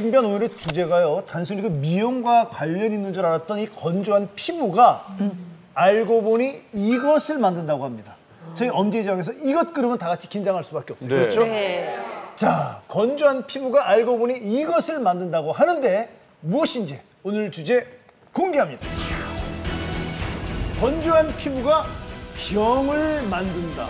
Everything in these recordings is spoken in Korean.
준비한 오늘의 주제가요. 단순히 그 미용과 관련 있는 줄 알았던 이 건조한 피부가 알고 보니 이것을 만든다고 합니다. 저희 엄지의장에서 이것 그러면 다 같이 긴장할 수밖에 없어요. 네. 그렇죠? 네. 자, 건조한 피부가 알고 보니 이것을 만든다고 하는데 무엇인지 오늘 주제 공개합니다. 건조한 피부가 병을 만든다.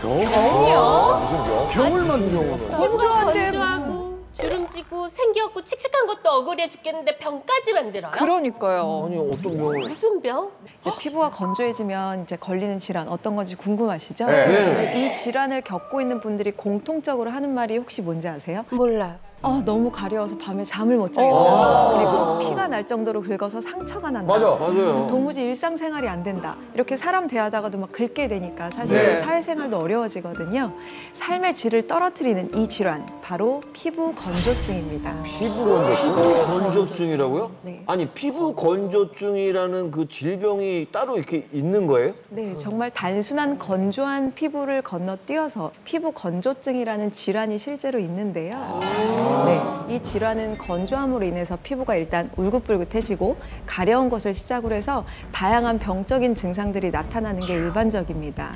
병을 만든다고. 건조하고 주름지고 생기없고 칙칙한 것도 억울해 죽겠는데 병까지 만들어요? 그러니까요. 아니 어떤 병을? 무슨 병? 이제 피부가 건조해지면 이제 걸리는 질환 어떤 건지 궁금하시죠? 네. 이 질환을 겪고 있는 분들이 공통적으로 하는 말이 혹시 뭔지 아세요? 몰라요. 너무 가려워서 밤에 잠을 못 자겠다. 그리고 피가 날 정도로 긁어서 상처가 난다. 맞아요. 도무지 일상생활이 안 된다. 이렇게 사람 대하다가도 막 긁게 되니까 사실 네. 사회생활도 어려워지거든요. 삶의 질을 떨어뜨리는 이 질환, 바로 피부 건조증입니다. 피부 건조증이라고요? 네. 아니 피부 건조증이라는 그 질병이 따로 이렇게 있는 거예요? 네, 정말 단순한 건조한 피부를 건너뛰어서 피부 건조증이라는 질환이 실제로 있는데요. 네, 이 질환은 건조함으로 인해서 피부가 일단 울긋불긋해지고 가려운 것을 시작으로 해서 다양한 병적인 증상들이 나타나는 게 일반적입니다.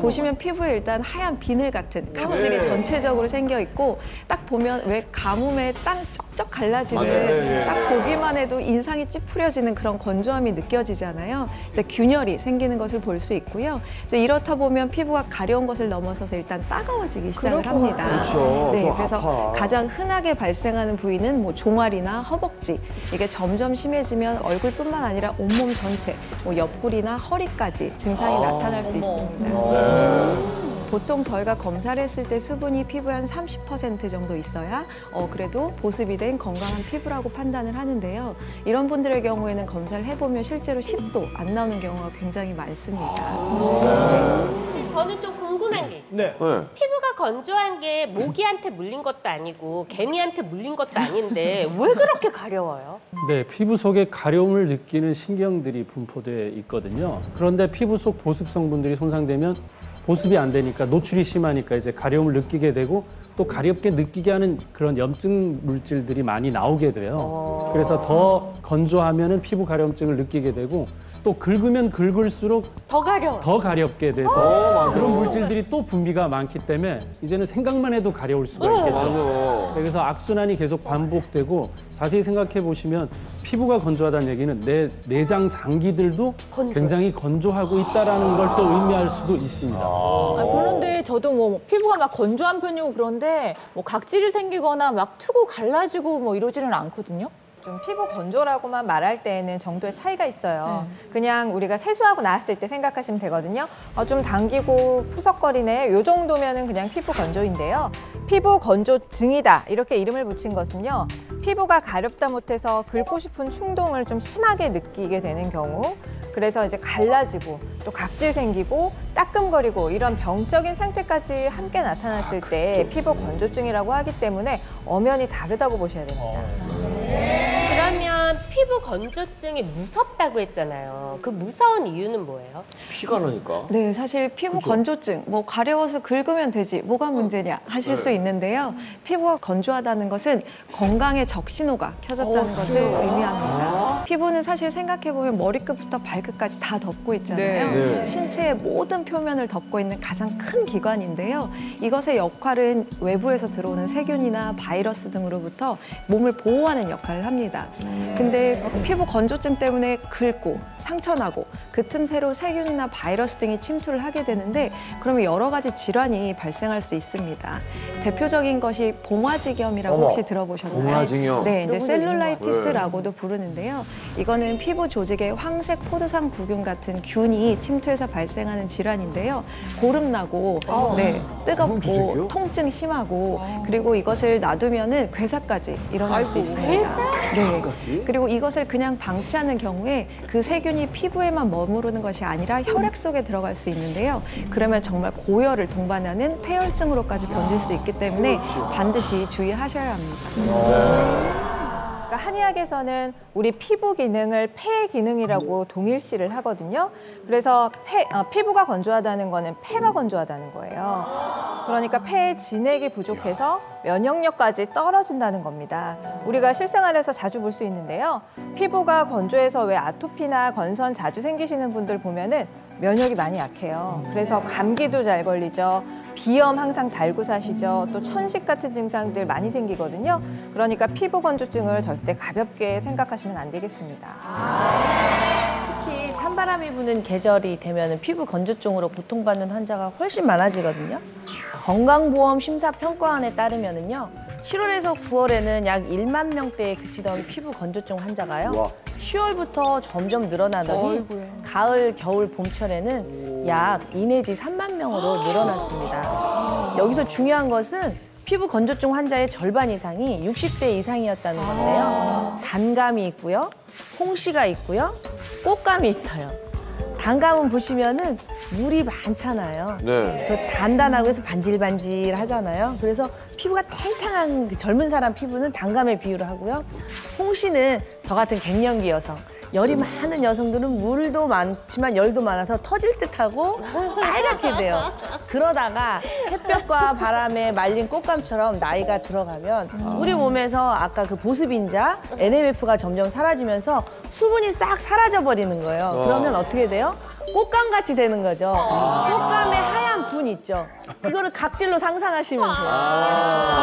보시면 피부에 일단 하얀 비늘 같은 각질이 전체적으로 생겨 있고 딱 보면 왜 가뭄에 땅 쩍쩍 갈라지는 딱 보기만 해도 인상이 찌푸려지는 그런 건조함이 느껴지잖아요. 이제 균열이 생기는 것을 볼 수 있고요. 이제 이렇다 보면 피부가 가려운 것을 넘어서서 일단 따가워지기 시작을 합니다. 그렇죠. 네, 좀 그래서 아파. 가장 흔하게 발생하는 부위는 뭐 종아리나 허벅지. 이게 점점 심해지면 얼굴뿐만 아니라 온몸 전체, 뭐 옆구리나 허리까지 증상이 나타날 수 있습니다. 보통 저희가 검사를 했을 때 수분이 피부에 한 30% 정도 있어야 그래도 보습이 된 건강한 피부라고 판단을 하는데요. 이런 분들의 경우에는 검사를 해보면 실제로 10도 안 나오는 경우가 굉장히 많습니다. 저는 좀 궁금한 게 있어요. 네. 피부가 건조한 게 모기한테 물린 것도 아니고 개미한테 물린 것도 아닌데 왜 그렇게 가려워요? 네, 피부 속에 가려움을 느끼는 신경들이 분포되어 있거든요. 그런데 피부 속 보습 성분들이 손상되면 보습이 안 되니까 노출이 심하니까 이제 가려움을 느끼게 되고 또 가렵게 느끼게 하는 그런 염증 물질들이 많이 나오게 돼요. 그래서 더 건조하면은 피부 가려움증을 느끼게 되고 또 긁으면 긁을수록 더 가려워. 더 가렵게 돼서 그런 물질들이 또 분비가 많기 때문에 이제는 생각만 해도 가려울 수가 있겠죠. 그래서 악순환이 계속 반복되고 자세히 생각해 보시면 피부가 건조하다는 얘기는 내 내장 장기들도 굉장히 건조하고 있다는 걸 또 의미할 수도 있습니다. 그런데 저도 뭐 피부가 막 건조한 편이고 그런데 뭐 각질이 생기거나 막 투고 갈라지고 뭐 이러지는 않거든요. 좀 피부 건조라고만 말할 때에는 정도의 차이가 있어요. 그냥 우리가 세수하고 나왔을 때 생각하시면 되거든요. 좀 당기고 푸석거리네. 요 정도면은 그냥 피부 건조인데요. 피부 건조증이다 이렇게 이름을 붙인 것은요. 피부가 가렵다 못해서 긁고 싶은 충동을 좀 심하게 느끼게 되는 경우, 그래서 이제 갈라지고 또 각질 생기고 따끔거리고 이런 병적인 상태까지 함께 나타났을 때 피부 건조증이라고 하기 때문에 엄연히 다르다고 보셔야 됩니다. 그러면 피부 건조증이 무섭다고 했잖아요. 그 무서운 이유는 뭐예요? 피가 나니까. 네, 사실 피부 건조증, 뭐 가려워서 긁으면 되지, 뭐가 문제냐 하실 수 있는데요. 피부가 건조하다는 것은 건강의 적신호가 켜졌다는 것을 의미합니다. 피부는 사실 생각해보면 머리끝부터 발끝까지 다 덮고 있잖아요. 신체의 모든 표면을 덮고 있는 가장 큰 기관인데요. 이것의 역할은 외부에서 들어오는 세균이나 바이러스 등으로부터 몸을 보호하는 역할을 합니다. 근데 피부 건조증 때문에 긁고 상처나고 그 틈새로 세균이나 바이러스 등이 침투를 하게 되는데 그러면 여러 가지 질환이 발생할 수 있습니다. 대표적인 것이 봉화지겸이라고 혹시 들어보셨나요? 봉화지겸. 네, 이제 셀룰라이티스라고도 부르는데요. 이거는 피부 조직에 황색 포도상 구균 같은 균이 침투해서 발생하는 질환인데요. 고름나고, 뜨겁고, 통증 심하고, 그리고 이것을 놔두면은 괴사까지 일어날 수 있습니다. 네. 그리고 이것을 그냥 방치하는 경우에 그 세균이 피부에만 머무르는 것이 아니라 혈액 속에 들어갈 수 있는데요. 그러면 정말 고열을 동반하는 폐혈증으로까지 번질 수 있기 때문에 반드시 주의하셔야 합니다. 그러니까 한의학에서는 우리 피부 기능을 폐 기능이라고 동일시를 하거든요. 그래서 피부가 건조하다는 거는 폐가 건조하다는 거예요. 그러니까 폐의 진액이 부족해서 면역력까지 떨어진다는 겁니다. 우리가 실생활에서 자주 볼 수 있는데요. 피부가 건조해서 왜 아토피나 건선 자주 생기시는 분들 보면은 면역이 많이 약해요. 그래서 감기도 잘 걸리죠. 비염 항상 달고 사시죠. 또 천식 같은 증상들 많이 생기거든요. 그러니까 피부 건조증을 절대 가볍게 생각하시면 안 되겠습니다. 특히 찬바람이 부는 계절이 되면 피부 건조증으로 고통받는 환자가 훨씬 많아지거든요. 건강보험 심사평가원에 따르면요. 7월에서 9월에는 약 1만 명대에 그치던 피부 건조증 환자가요. 10월부터 점점 늘어나더니 가을, 겨울, 봄철에는 약 2 내지 3만 명으로 늘어났습니다. 여기서 중요한 것은 피부 건조증 환자의 절반 이상이 60대 이상이었다는 건데요. 단감이 있고요. 홍시가 있고요. 꽃감이 있어요. 단감은 보시면은 물이 많잖아요. 네. 그래서 단단하고 해서 반질반질 하잖아요. 그래서 피부가 탱탱한 그 젊은 사람 피부는 단감에 비유를 하고요. 홍시는 저 같은 갱년기 여성, 열이 많은 여성들은 물도 많지만 열도 많아서 터질 듯하고 빨갛게 돼요. 그러다가 햇볕과 바람에 말린 꽃감처럼 나이가 들어가면 우리 몸에서 아까 그 보습인자 NMF가 점점 사라지면서 수분이 싹 사라져 버리는 거예요. 그러면 어떻게 돼요? 꽃감같이 되는 거죠. 꽃감에 하얀 분 있죠. 그거를 각질로 상상하시면 돼요.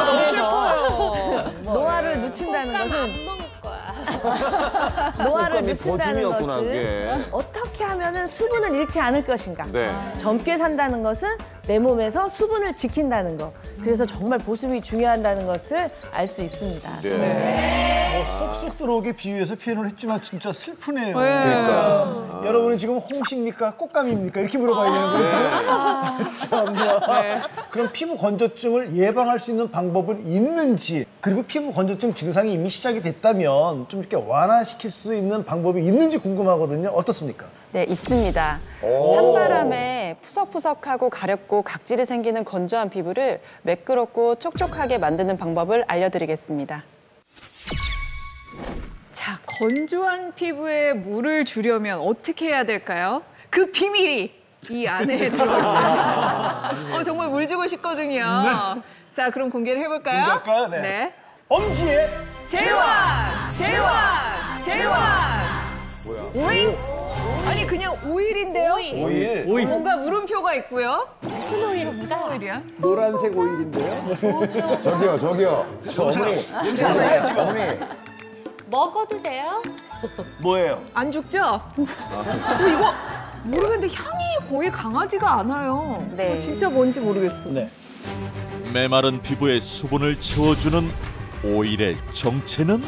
너무 슬퍼요. 노화를 늦춘다는 것은 노화를 꽃감이 늦춘다는 버짐이었구나, 것은 그게. 어떻게 하면 수분을 잃지 않을 것인가. 네. 젊게 산다는 것은 내 몸에서 수분을 지킨다는 것. 그래서 정말 보습이 중요하다는 것을 알 수 있습니다. 쏙쏙 들어오게 비유해서 표현을 했지만 진짜 슬프네요. 그러니까. 여러분은 지금 홍시입니까? 꽃감입니까? 이렇게 물어봐야 되는 거예요, 지금? 참나. 그럼 피부 건조증을 예방할 수 있는 방법은 있는지, 그리고 피부 건조증 증상이 이미 시작이 됐다면 좀 이렇게 완화시킬 수 있는 방법이 있는지 궁금하거든요. 어떻습니까? 네, 있습니다. 찬바람에 푸석푸석하고 가렵고 각질이 생기는 건조한 피부를 매끄럽고 촉촉하게 만드는 방법을 알려드리겠습니다. 자, 건조한 피부에 물을 주려면 어떻게 해야 될까요? 그 비밀이 이 안에 들어있습니다. 정말 물 주고 싶거든요. 자, 그럼 공개를 해볼까요? 공개할까요? 네. 엄지의 제왕! 오일? 아니, 그냥 오일인데요? 오일. 뭔가 물음표가 있고요. 무슨 오일입니다. 무슨 오일이야? 노란색 오일인데요. 저기요. 어머니. 냄새 안 나요, 지금? 어머니. 먹어도 돼요? 뭐예요? 안 죽죠? 이거 모르겠는데 향이 거의 강하지가 않아요. 네. 진짜 뭔지 모르겠어. 네. 메마른 피부에 수분을 채워주는 오일의 정체는?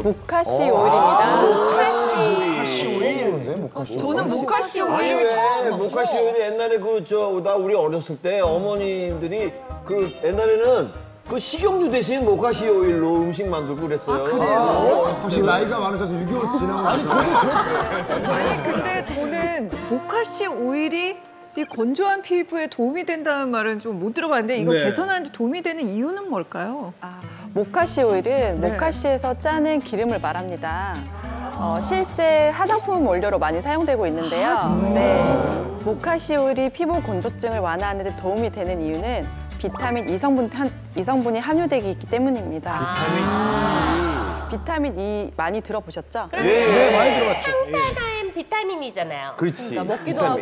모카씨 오일입니다. 오일인데 모카씨. 저는 모카씨 아니 오일 왜 처음 모카씨 오일이 옛날에 우리 어렸을 때 어머님들이 그 옛날에는 그 식용유 대신 모카씨 오일로 음식 만들고 그랬어요. 혹시 나이가 많으셔서 6개월 지난 거 아니죠? 아니 근데 저는 모카씨 오일이 이 건조한 피부에 도움이 된다는 말은 좀 못 들어봤는데 이거 네. 개선하는 데 도움이 되는 이유는 뭘까요? 모카씨 오일은 네. 모카씨에서 짜낸 기름을 말합니다. 실제 화장품 원료로 많이 사용되고 있는데요. 네. 모카씨 오일이 피부 건조증을 완화하는 데 도움이 되는 이유는 비타민 이성분이 함유되기 있기 때문입니다. 비타민 E 많이 들어보셨죠? 네, 많이 들어봤죠. 항산화엔 비타민이잖아요. 그렇지. 그러니까 먹기도 하고.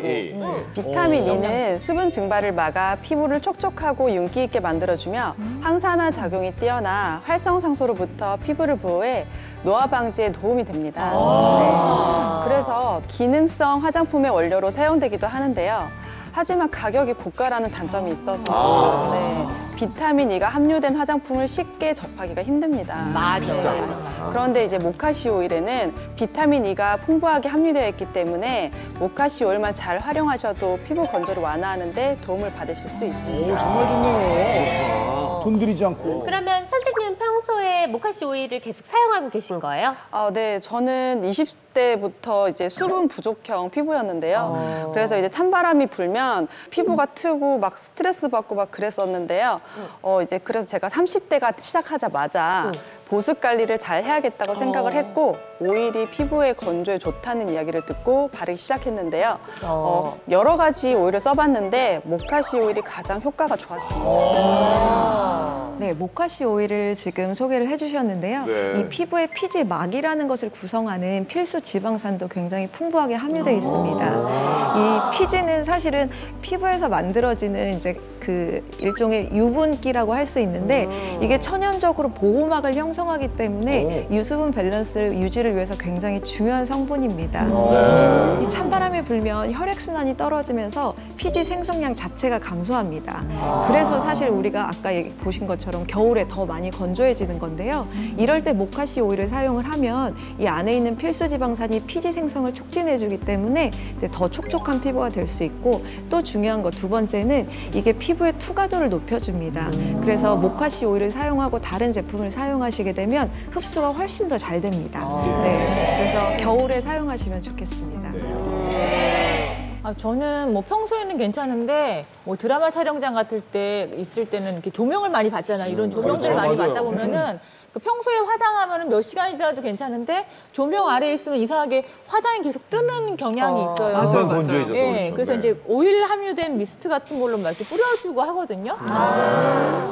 비타민 E는 수분 증발을 막아 피부를 촉촉하고 윤기 있게 만들어주며 항산화 작용이 뛰어나 활성산소로부터 피부를 보호해 노화 방지에 도움이 됩니다. 네. 그래서 기능성 화장품의 원료로 사용되기도 하는데요. 하지만 가격이 고가라는 단점이 있어서 네, 비타민 E가 함유된 화장품을 쉽게 접하기가 힘듭니다. 맞아요. 그런데 이제 모카씨 오일에는 비타민 E가 풍부하게 함유되어 있기 때문에 모카씨 오일만 잘 활용하셔도 피부 건조를 완화하는 데 도움을 받으실 수 있습니다. 정말 좋네요. 돈 들이지 않고. 그러면 선생님은 평소에 모카씨 오일을 계속 사용하고 계신 거예요? 네, 저는 20대부터 이제 수분 부족형 피부였는데요. 그래서 이제 찬바람이 불면 피부가 트고 막 스트레스 받고 막 그랬었는데요. 이제 그래서 제가 30대가 시작하자마자 보습 관리를 잘 해야겠다고 생각을 했고 오일이 피부의 건조에 좋다는 이야기를 듣고 바르기 시작했는데요. 여러 가지 오일을 써봤는데 모카씨 오일이 가장 효과가 좋았습니다. 네, 모카씨 오일을 지금 소개를 해주셨는데요. 네. 이 피부의 피지막이라는 것을 구성하는 필수 지방산도 굉장히 풍부하게 함유되어 있습니다. 이 피지는 사실은 피부에서 만들어지는 이제 그 일종의 유분기라고 할 수 있는데 이게 천연적으로 보호막을 형성하기 때문에 유수분 밸런스를 유지를 위해서 굉장히 중요한 성분입니다. 이 찬바람이 불면 혈액순환이 떨어지면서 피지 생성량 자체가 감소합니다. 그래서 사실 우리가 아까 보신 것처럼 겨울에 더 많이 건조해지는 건데요. 이럴 때 모카씨 오일을 사용을 하면 이 안에 있는 필수 지방산이 피지 생성을 촉진해주기 때문에 이제 더 촉촉한 피부가 될 수 있고 또 중요한 거 두 번째는 이게 피부의 투과도를 높여줍니다. 그래서 모카씨 오일을 사용하고 다른 제품을 사용하시게 되면 흡수가 훨씬 더 잘 됩니다. 네, 그래서 겨울에 사용하시면 좋겠습니다. 저는 뭐 평소에는 괜찮은데 뭐 드라마 촬영장 같을 때 있을 때는 이렇게 조명을 많이 받잖아요. 이런 조명들을 많이 받다 보면은 그 평소에 화장하면은 몇 시간이 지나도 괜찮은데 조명 아래에 있으면 이상하게 화장이 계속 뜨는 경향이 있어요. 맞아요. 건조해져서 예, 그렇죠. 그래서 네. 이제 오일 함유된 미스트 같은 걸로 막 이렇게 뿌려주고 하거든요.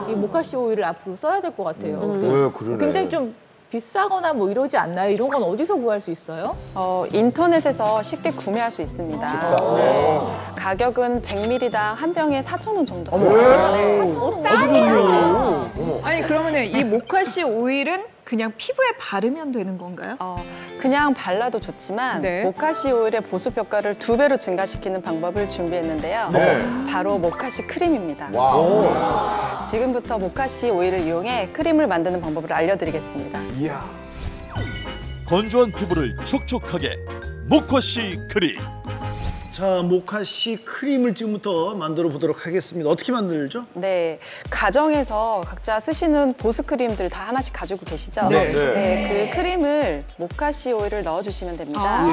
이 모카씨 오일을 앞으로 써야 될 것 같아요. 근데 그러네. 굉장히 좀 비싸거나 뭐 이러지 않나요? 이런 건 어디서 구할 수 있어요? 인터넷에서 쉽게 구매할 수 있습니다. 네. 가격은 100ml당 한 병에 4,000원 정도. 아니 그러면은 이 모카씨 오일은 그냥 피부에 바르면 되는 건가요? 그냥 발라도 좋지만 네. 모카씨 오일의 보습 효과를 2배로 증가시키는 방법을 준비했는데요. 바로 모카씨 크림입니다. 네. 지금부터 모카씨 오일을 이용해 크림을 만드는 방법을 알려드리겠습니다. 이야. 건조한 피부를 촉촉하게 모카씨 크림. 자, 모카씨 크림을 지금부터 만들어 보도록 하겠습니다. 어떻게 만들죠? 네, 가정에서 각자 쓰시는 보습 크림들 다 하나씩 가지고 계시죠? 네. 네, 그 크림을 모카씨 오일을 넣어주시면 됩니다.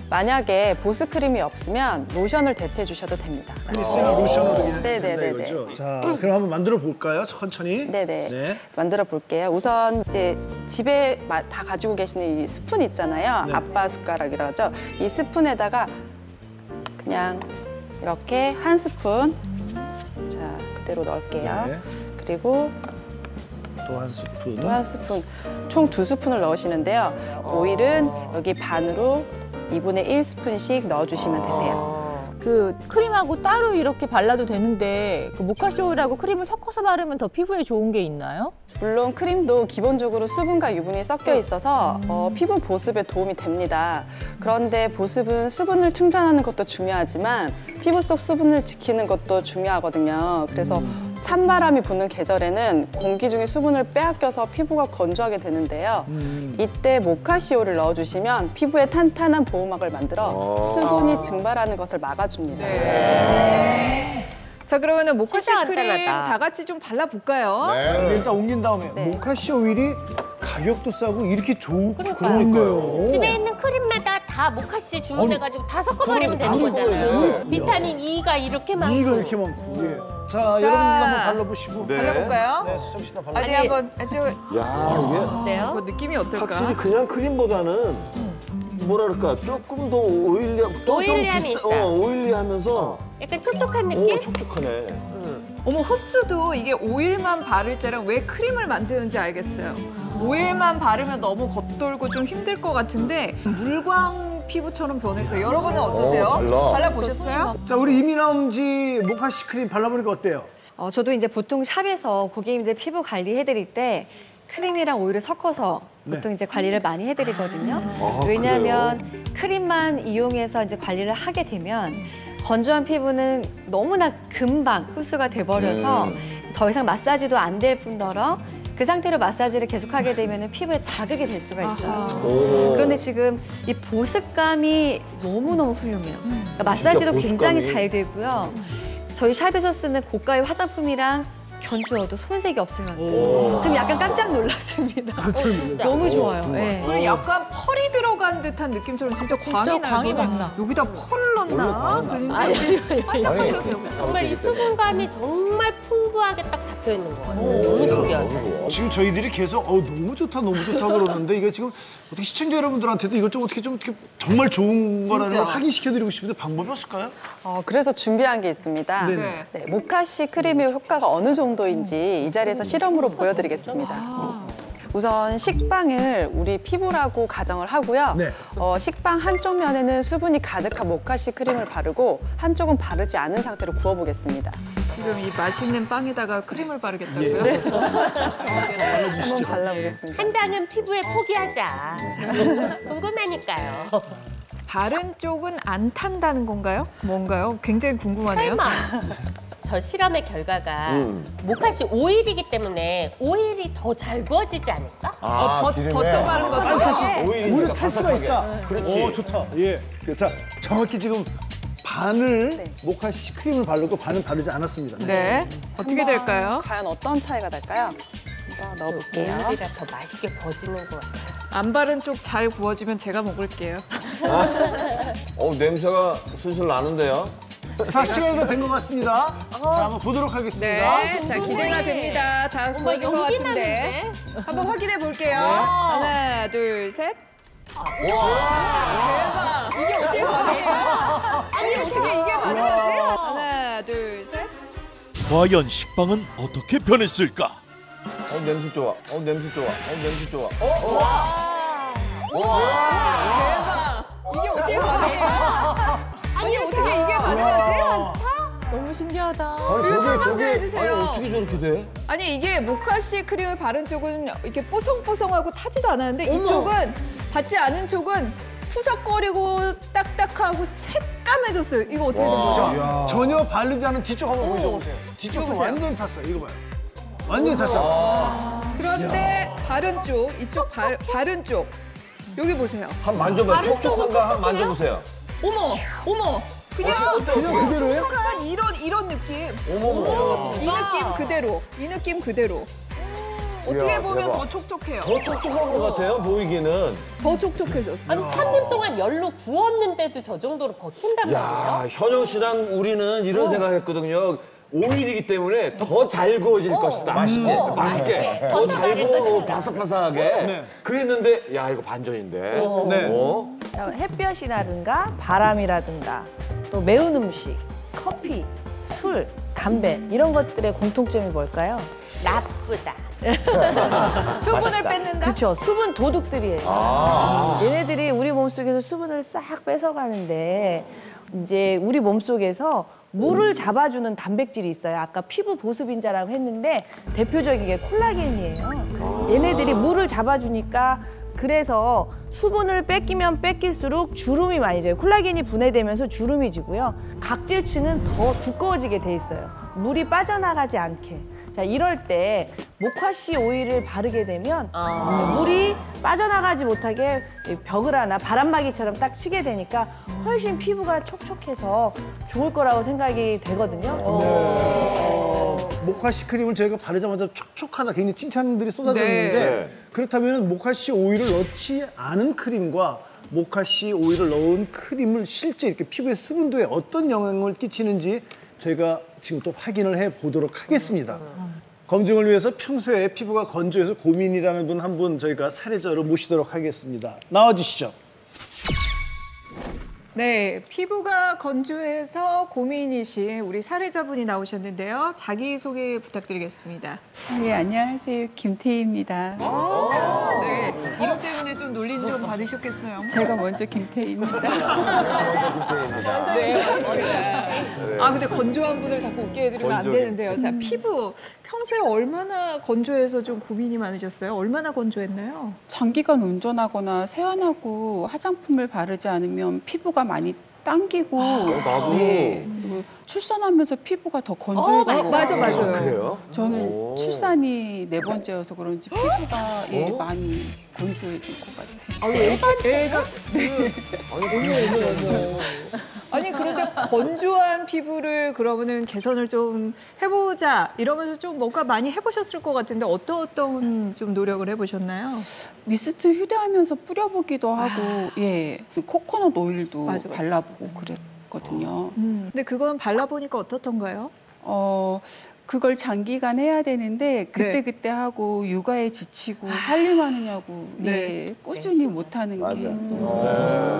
만약에 보습 크림이 없으면 로션을 대체해 주셔도 됩니다. 크리스나 로션으로 그냥 네네네네. 된다 이거죠? 자, 그럼 한번 만들어 볼까요? 천천히. 네네. 네. 만들어 볼게요. 우선 이제 집에 다 가지고 계시는 이 스푼 있잖아요. 네. 아빠 숟가락이라고 하죠. 이 스푼에다가 그냥 이렇게 한 스푼, 자 그대로 넣을게요. 네. 그리고 또 한 스푼. 또 한 스푼, 총 2스푼을 넣으시는데요. 오일은 여기 반으로 2분의 1스푼씩 넣어주시면 되세요. 그 크림하고 따로 이렇게 발라도 되는데 그 모카씨 오일하고 크림을 섞어서 바르면 더 피부에 좋은 게 있나요? 물론 크림도 기본적으로 수분과 유분이 섞여 있어서 피부 보습에 도움이 됩니다. 그런데 보습은 수분을 충전하는 것도 중요하지만 피부 속 수분을 지키는 것도 중요하거든요. 그래서 찬바람이 부는 계절에는 공기 중에 수분을 빼앗겨서 피부가 건조하게 되는데요. 이때 모카씨오를 넣어주시면 피부에 탄탄한 보호막을 만들어 수분이 증발하는 것을 막아줍니다. 자 그러면은 모카씨 진짜 크림 간단하다. 다 같이 좀 발라볼까요? 일단 옮긴 다음에 네. 모카씨 오일이 가격도 싸고 이렇게 좋은 그러니까요. 거예요. 집에 있는 크림마다 다 모카씨 주문해가지고 다 섞어버리면 다 되는 거잖아요. 섞어버려요. 비타민 E가 이렇게 많고. 이가 이렇게 많고. 예. 자, 여러분 한번 발라보시고. 발라볼까요? 네, 수정 씨도 어디 발라. 한번 야, 이게 뭐 느낌이 어떨까? 확실히 그냥 크림보다는 뭐라 그럴까 조금 더 오일리함이 있다. 오일리하면서 약간 촉촉한 느낌? 촉촉하네. 어머 흡수도 이게 오일만 바를 때랑 왜 크림을 만드는지 알겠어요. 오일만 바르면 너무 겉돌고 좀 힘들 것 같은데 물광 피부처럼 변했어요. 여러분은 어떠세요? 달라. 발라보셨어요? 자, 우리 이민아 씨 모카씨 크림 발라보니까 어때요? 저도 이제 보통 샵에서 고객님들 피부 관리해드릴 때 크림이랑 오일을 섞어서 보통 이제 관리를 많이 해드리거든요. 왜냐하면 크림만 이용해서 이제 관리를 하게 되면 건조한 피부는 너무나 금방 흡수가 돼버려서 더 이상 마사지도 안 될 뿐더러 그 상태로 마사지를 계속하게 되면 피부에 자극이 될 수가 있어요. 그런데 지금 이 보습감이 너무너무 훌륭해요. 그러니까 마사지도 굉장히 잘 되고요. 저희 샵에서 쓰는 고가의 화장품이랑 견주어도 손색이 없으면 지금 약간 깜짝 놀랐습니다. 너무 좋아요. 네. 그리고 약간 펄이 들어간 듯한 느낌처럼 진짜 광이 나요. 광이 막 나. 여기다 펄 넣나? 아니, 반짝반짝해요. 정말 이 수분감이 정말 풍부하게 딱 잡혀 박혀 있는 것 같아요. 너무 신기하죠. 지금 저희들이 계속 너무 좋다 그러는데 이게 지금 어떻게 시청자 여러분들한테도 이걸 좀 어떻게 정말 좋은 거라는 걸 확인시켜드리고 싶은데 방법이 없을까요? 그래서 준비한 게 있습니다. 네네. 네, 모카씨 크림의 효과가 어느 정도인지 이 자리에서 실험으로 보여드리겠습니다. 우선 식빵을 우리 피부라고 가정을 하고요. 네. 식빵 한쪽 면에는 수분이 가득한 모카씨 크림을 바르고 한쪽은 바르지 않은 상태로 구워보겠습니다. 지금 이 맛있는 빵에다가 크림을 바르겠다고요? 네. 한번 발라보겠습니다. 한 장은 피부에 포기하자. 궁금하니까요. 바른 쪽은 안 탄다는 건가요? 뭔가요? 굉장히 궁금하네요. 설마. 저 실험의 결과가 모카씨 오일이기 때문에 오일이 더 잘 구워지지 않을까? 버터 바른 것처럼. 오히려 탈 수가 있다. 그렇지. 좋다. 예. 자, 정확히 지금 반을 모카씨 크림을 바르고 반은 바르지 않았습니다. 네. 어떻게 될까요? 과연 어떤 차이가 날까요? 한번 넣어볼게요. 오일이라 더 맛있게 구워지는 것 같아요. 안 바른 쪽 잘 구워지면 제가 먹을게요. 냄새가 슬슬 나는데요. 자, 시간이 다 된 것 같습니다. 자, 한번 보도록 하겠습니다. 네, 자 기대가 됩니다. 다 구워진 것 연기 같은데. 나는데? 한번 확인해 볼게요. 하나, 둘, 셋. 대박! 이게 어떻게 가능해요? 아니 어떻게 이게 가능하지? 하나, 둘, 셋. 과연 식빵은 어떻게 변했을까? 냄새 좋아. 냄새 좋아. 냄새 좋아. 대박! 이게 어떻게 가능해요? 아니 어떻게 이게 가능하지? 너무 신기하다. 이거 설명 좀 해주세요. 어떻게 저렇게 돼? 아니 이게 모카씨 크림을 바른 쪽은 이렇게 뽀송뽀송하고 타지도 않았는데 이쪽은 받지 않은 쪽은 푸석거리고 딱딱하고 새까매졌어요. 이거 어떻게 된 거죠? 전혀 바르지 않은 뒤쪽 한번 보셔보세요. 뒤쪽도 보세요. 완전히 탔어요. 이거 봐요. 완전히 탔죠. 그런데 바른 쪽, 이쪽 바른 쪽 여기 보세요. 한 만져봐. 촉촉한가 한 만져보세요. 어머, 그냥 그대로예요? 촉촉한 이런 느낌. 어머머. 이 느낌 그대로. 어떻게 이야, 보면 대박. 더 촉촉해요. 더 촉촉한 것 같아요, 보이기는. 더 촉촉해졌어요. 아니 3년 동안 열로 구웠는데도 저 정도로 버틴단 말이에요? 야, 현영 씨랑 우리는 이런 생각했거든요. 오일이기 때문에 더 잘 구워질 것이다. 맛있게. 더 잘 구워, 바삭바삭하게. 그랬는데, 야, 이거 반전인데. 네. 자, 햇볕이라든가 바람이라든가 또 매운 음식, 커피, 술, 담배 이런 것들의 공통점이 뭘까요? 나쁘다. 수분을 뺏는다? 그렇죠. 수분 도둑들이에요. 얘네들이 우리 몸속에서 수분을 싹 뺏어가는데 이제 우리 몸속에서 물을 잡아주는 단백질이 있어요. 아까 피부 보습인자라고 했는데 대표적인 게 콜라겐이에요. 얘네들이 물을 잡아주니까 그래서 수분을 뺏기면 뺏길수록 주름이 많이 져요. 콜라겐이 분해되면서 주름이 지고요. 각질층은 더 두꺼워지게 돼 있어요. 물이 빠져나가지 않게. 자, 이럴 때 모카씨 오일을 바르게 되면 물이 빠져나가지 못하게 벽을 하나 바람막이처럼 딱 치게 되니까 훨씬 피부가 촉촉해서 좋을 거라고 생각이 되거든요. 모카씨 크림을 저희가 바르자마자 촉촉하다 굉장히 칭찬들이 쏟아졌는데 네. 그렇다면 모카씨 오일을 넣지 않은 크림과 모카씨 오일을 넣은 크림을 실제 이렇게 피부의 수분도에 어떤 영향을 끼치는지 저희가 지금 또 확인을 해 보도록 하겠습니다. 검증을 위해서 평소에 피부가 건조해서 고민이라는 분 한 분 저희가 사례자로 모시도록 하겠습니다. 나와주시죠. 네, 피부가 건조해서 고민이신 우리 사례자분이 나오셨는데요. 자기소개 부탁드리겠습니다. 네, 안녕하세요. 김태희입니다. 네, 이름 때문에 좀 놀림 좀 받으셨겠어요? 제가 먼저 김태희입니다. 네, 맞습니다. 아, 근데 건조한 분을 자꾸 웃게 해드리면 안 되는데요. 자, 피부 평소에 얼마나 건조해서 좀 고민이 많으셨어요? 얼마나 건조했나요? 장기간 운전하거나 세안하고 화장품을 바르지 않으면 피부가 많이 당기고 나도. 네, 그리고 출산하면서 피부가 더 건조해지고 맞아요. 그래요? 저는 출산이 4번째여서 그런지 피부가 많이 건조해진 것 같아요. 아니 그런데 건조한 피부를 그러면은 개선을 좀 해보자 이러면서 좀 뭔가 많이 해보셨을 것 같은데 어떤 좀 노력을 해보셨나요? 미스트 휴대하면서 뿌려보기도 하고 예 코코넛 오일도 맞아. 발라보고 그랬거든요. 근데 그건 발라보니까 어떻던가요? 그걸 장기간 해야 되는데 그때 하고 육아에 지치고 살림하느냐고 꾸준히 못하는 게.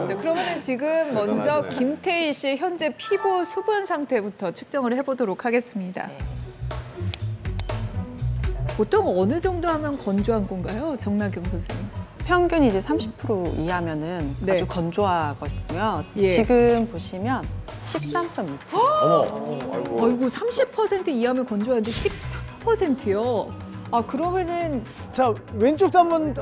네, 그러면은 지금 먼저 김태희 씨의 현재 피부 수분 상태부터 측정을 해보도록 하겠습니다. 보통 어느 정도 하면 건조한 건가요, 정나경 선생님? 평균 이제 30% 이하면은 아주 건조하거든요. 지금 보시면 13.2%. 아이고 30% 이하면 건조한데 13%요. 아 그러면은 자 왼쪽도 한번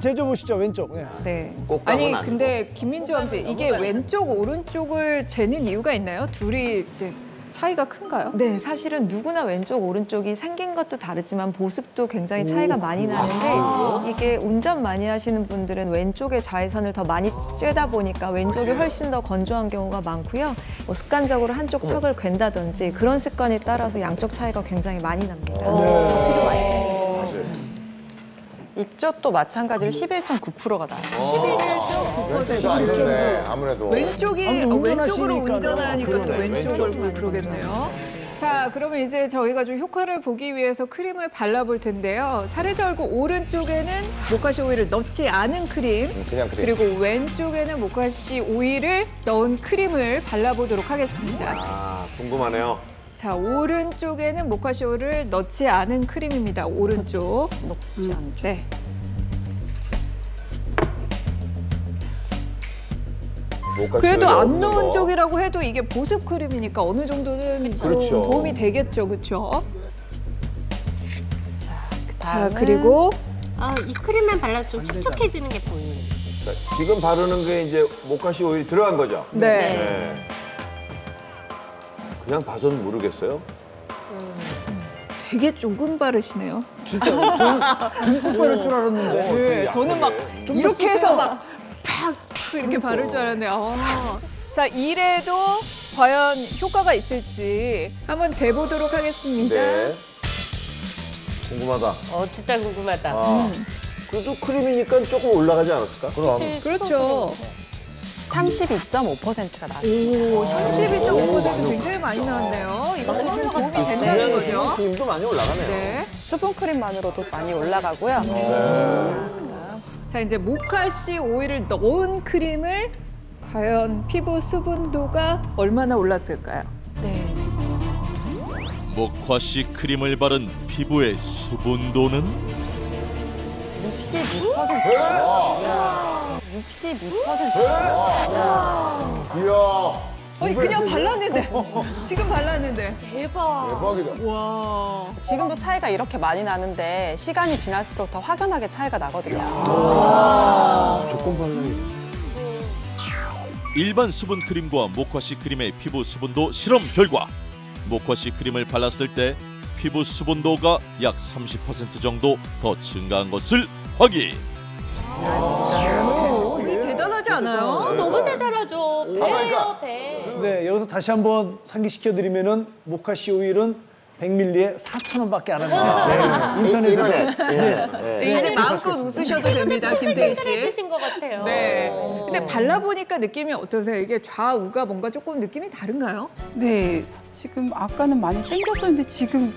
재줘 보시죠. 왼쪽. 네. 꽃감은 아니 근데 김민주 왕제 이게 왼쪽 오른쪽을 재는 이유가 있나요? 둘이 이제 차이가 큰가요? 네, 사실은 누구나 왼쪽, 오른쪽이 생긴 것도 다르지만 보습도 굉장히 차이가 많이 나는데 이게 운전 많이 하시는 분들은 왼쪽의 자외선을 더 많이 쬐다 보니까 왼쪽이 훨씬 더 건조한 경우가 많고요. 뭐 습관적으로 한쪽 턱을 괜다든지 그런 습관에 따라서 양쪽 차이가 굉장히 많이 납니다. 어떻게 많이 이쪽도 마찬가지로 11.9%가 나왔어요. 11.9%. 아무래도. 왼쪽으로 운전하니까 또 왼쪽으로 그러겠네요. 자, 그러면 이제 저희가 좀 효과를 보기 위해서 크림을 발라볼 텐데요. 사례자 얼굴 오른쪽에는 모카시 오일을 넣지 않은 크림, 그냥 크림. 그리고 왼쪽에는 모카시 오일을 넣은 크림을 발라보도록 하겠습니다. 아, 궁금하네요. 자, 오른쪽에는 모카시 오일을 넣지 않은 크림입니다. 오른쪽. 녹지 않죠. 네. 그래도 안 넣은 쪽이라고 해도 이게 보습 크림이니까 어느 정도는 그렇죠. 도움이 되겠죠, 그렇죠? 자, 그리고 이 크림만 발라도 좀 촉촉해지는 게 보이네요. 지금 바르는 게 이제 모카시 오일이 들어간 거죠? 네. 그냥 봐서는 모르겠어요. 되게 조금 바르시네요. 진짜 저는 듬뿍 바를 줄 알았는데. 네, 저는 막 이렇게 해서 막 팍 이렇게 바를 줄 알았는데. 자, 이래도 과연 효과가 있을지 한번 재보도록 하겠습니다. 네. 궁금하다. 진짜 궁금하다. 그래도 크림이니까 조금 올라가지 않았을까? 그럼. 그렇죠. 32.5%가 나왔습니다. 오, 32.5% 굉장히 많이 나왔네요. 이것도 좀 도움이 된다는 거죠. 크림도 많이 올라가네요. 네. 수분 크림만으로도 많이 올라가고요. 자, 그다음. 자, 이제 모카시 오일을 넣은 크림을 과연 피부 수분도가 얼마나 올랐을까요? 네. 모카시 크림을 바른 피부의 수분도는 62%가 나왔습니다. 62%가 이야. 아니 그냥 발랐는데 지금 발랐는데 대박이다. 와. 지금도 차이가 이렇게 많이 나는데 시간이 지날수록 더 확연하게 차이가 나거든요. 조금 발라야 일반 수분 크림과 모카시 크림의 피부 수분도 실험 결과 모카시 크림을 발랐을 때 피부 수분도가 약 30% 정도 더 증가한 것을 확인. 이게 대단하지 않아요? 너무 대단하죠. 배예요, 배. 네, 여기서 다시 한번 상기시켜드리면은 모카시 오일은 100ml에 4,000원밖에 안 합니다. 네, 인터넷에서. 네, 이제 마음껏 웃으셔도 됩니다, 김태희 씨. 해주신 것 같아요. 네. 근데 발라보니까 느낌이 어떠세요? 이게 좌우가 뭔가 조금 느낌이 다른가요? 네, 지금 아까는 많이 땡겼었는데 지금